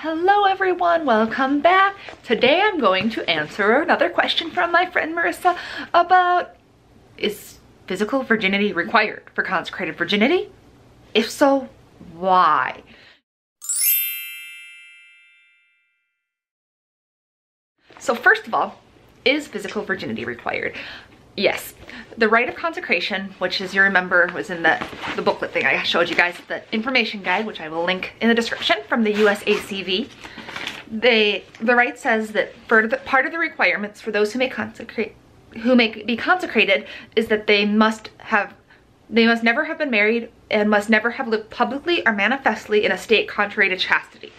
Hello everyone, welcome back. Today I'm going to answer another question from my friend Marissa about, is physical virginity required for consecrated virginity? If so, why? So first of all, is physical virginity required? Yes. The rite of consecration, which as you remember was in the booklet thing I showed you guys, the information guide, which I will link in the description from the USACV. The rite says that part of the requirements for those who may be consecrated is that they must never have been married and must never have lived publicly or manifestly in a state contrary to chastity.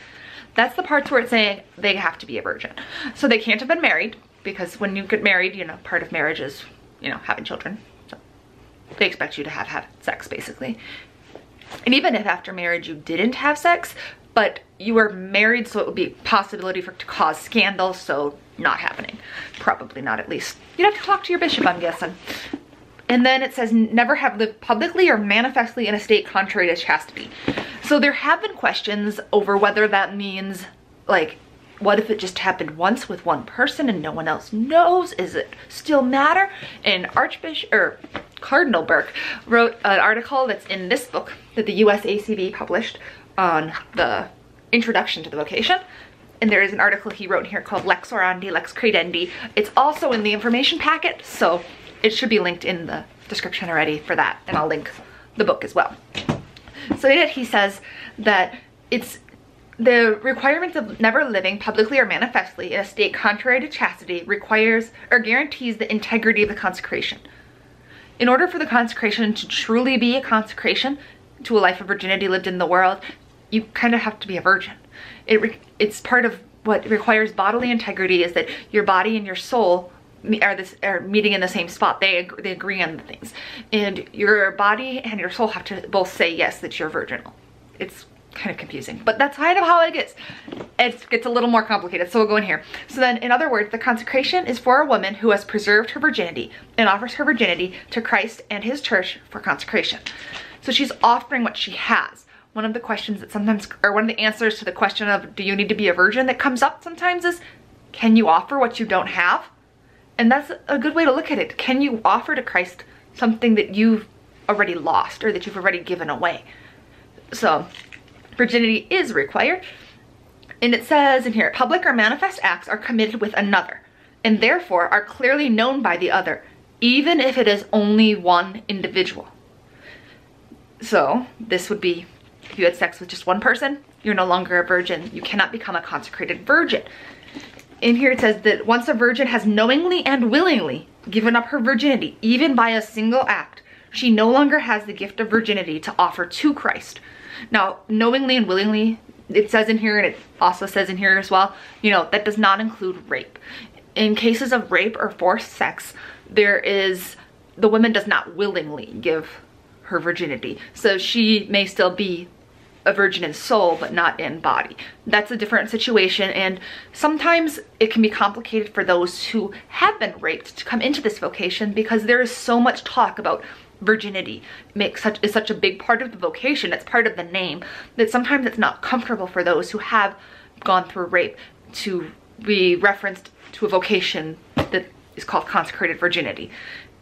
That's the parts where it's saying they have to be a virgin. So they can't have been married, because when you get married, you know, part of marriage is, you know, having children. So they expect you to have sex, basically. And even if after marriage you didn't have sex, but you were married, so it would be a possibility to cause scandal, so not happening. Probably not, at least. You'd have to talk to your bishop, I'm guessing. And then it says never have lived publicly or manifestly in a state contrary to chastity. So there have been questions over whether that means, like, what if it just happened once with one person and no one else knows? Is it still matter? And Cardinal Burke wrote an article that's in this book that the USACV published on the introduction to the vocation. And there is an article he wrote here called Lex Orandi, Lex Credendi. It's also in the information packet, so it should be linked in the description already for that. And I'll link the book as well. So in it, he says that it's the requirement of never living publicly or manifestly in a state contrary to chastity requires or guarantees the integrity of the consecration. In order for the consecration to truly be a consecration to a life of virginity lived in the world, you kind of have to be a virgin. It's part of what requires bodily integrity, is that your body and your soul are meeting in the same spot. They agree on the things. And your body and your soul have to both say yes, that you're virginal. It's kind of confusing, but that's kind of how it gets. It gets a little more complicated, so we'll go in here. So then, in other words, the consecration is for a woman who has preserved her virginity and offers her virginity to Christ and his church for consecration. So she's offering what she has. One of the questions that sometimes, or one of the answers to the question of, do you need to be a virgin, that comes up sometimes is, can you offer what you don't have? And that's a good way to look at it. Can you offer to Christ something that you've already lost or that you've already given away? So virginity is required. And it says in here, public or manifest acts are committed with another and therefore are clearly known by the other, even if it is only one individual. So this would be, if you had sex with just one person, you're no longer a virgin. You cannot become a consecrated virgin. In here it says that once a virgin has knowingly and willingly given up her virginity, even by a single act, she no longer has the gift of virginity to offer to Christ. Now, knowingly and willingly, it says in here, and it also says in here as well, you know, that does not include rape. In cases of rape or forced sex, the woman does not willingly give her virginity. So she may still be a virgin in soul, but not in body. That's a different situation, and sometimes it can be complicated for those who have been raped to come into this vocation, because there is so much talk about virginity is such a big part of the vocation, it's part of the name, that sometimes it's not comfortable for those who have gone through rape to be referenced to a vocation that is called consecrated virginity.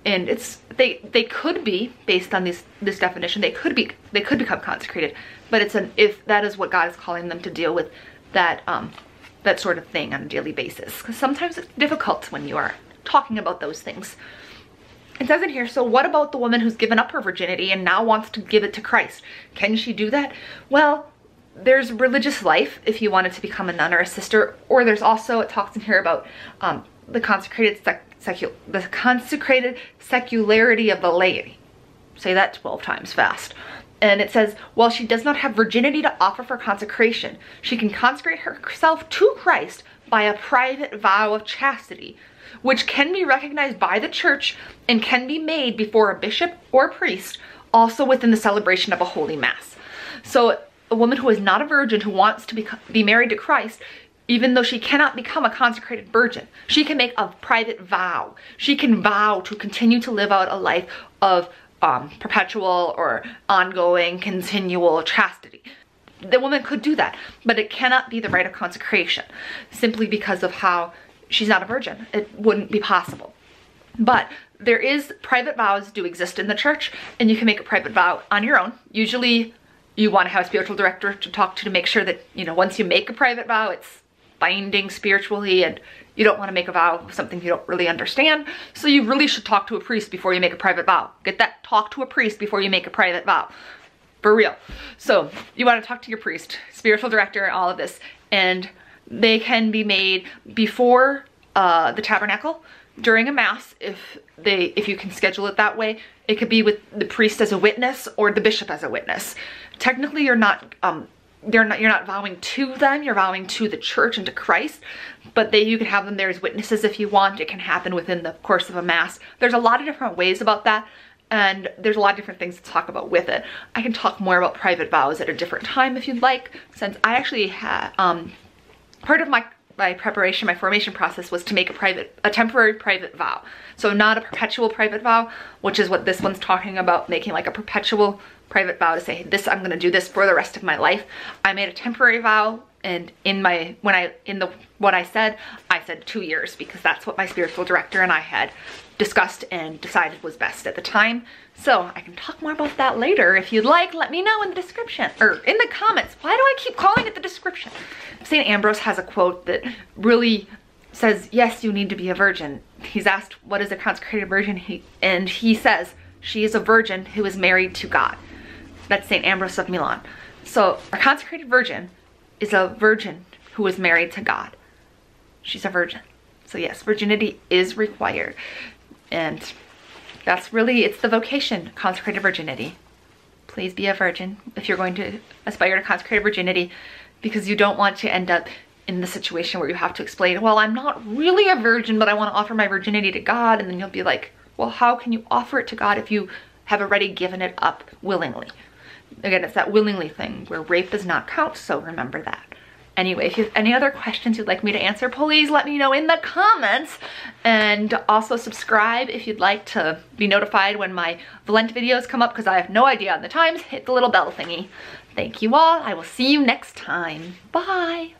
And they could be, based on this definition, they could become consecrated, but if that is what God is calling them to deal with, that sort of thing on a daily basis, because sometimes it's difficult when you are talking about those things. It says in here, so what about the woman who's given up her virginity and now wants to give it to Christ? Can she do that? Well, there's religious life if you wanted to become a nun or a sister, or there's also, it talks in here about the consecrated secularity of the laity. Say that 12 times fast. And it says, while she does not have virginity to offer for consecration, she can consecrate herself to Christ by a private vow of chastity, which can be recognized by the church and can be made before a bishop or a priest, also within the celebration of a holy mass. So a woman who is not a virgin, who wants to be married to Christ, even though she cannot become a consecrated virgin, she can make a private vow. She can vow to continue to live out a life of perpetual or ongoing, continual chastity. the woman could do that, but it cannot be the rite of consecration simply because of how she's not a virgin. It wouldn't be possible. But there is private vows do exist in the church, and you can make a private vow on your own. Usually you want to have a spiritual director to talk to make sure that, you know, once you make a private vow, it's binding spiritually, and you don't want to make a vow of something you don't really understand. So you really should talk to a priest before you make a private vow. Get that, talk to a priest before you make a private vow. For real. So you want to talk to your priest, spiritual director, all of this, and they can be made before the tabernacle, during a mass, if you can schedule it that way. It could be with the priest as a witness or the bishop as a witness. Technically, you're not vowing to them, you're vowing to the church and to Christ, but you can have them there as witnesses if you want. It can happen within the course of a mass. There's a lot of different ways about that, and there's a lot of different things to talk about with it. I can talk more about private vows at a different time if you'd like, since I actually had, part of my preparation, my formation process was to make a temporary private vow. So not a perpetual private vow, which is what this one's talking about, making like a perpetual private vow to say, this, I'm gonna do this for the rest of my life. I made a temporary vow, and what I said 2 years, because that's what my spiritual director and I had discussed and decided was best at the time. So I can talk more about that later. If you'd like, let me know in the description, or in the comments. Why do I keep calling it the description? St. Ambrose has a quote that really says, yes, you need to be a virgin. He's asked, what is a consecrated virgin? And he says, she is a virgin who is married to God. That's St. Ambrose of Milan. So a consecrated virgin is a virgin who is married to God. She's a virgin. So yes, virginity is required. And that's really, it's the vocation, consecrated virginity. Please be a virgin if you're going to aspire to consecrated virginity, because you don't want to end up in the situation where you have to explain, well, I'm not really a virgin, but I want to offer my virginity to God. And then you'll be like, well, how can you offer it to God if you have already given it up willingly? Again, it's that willingly thing where rape does not count, so remember that. Anyway, if you have any other questions you'd like me to answer, please let me know in the comments. And also subscribe if you'd like to be notified when my vLent videos come up, because I have no idea on the times. Hit the little bell thingy. Thank you all. I will see you next time. Bye.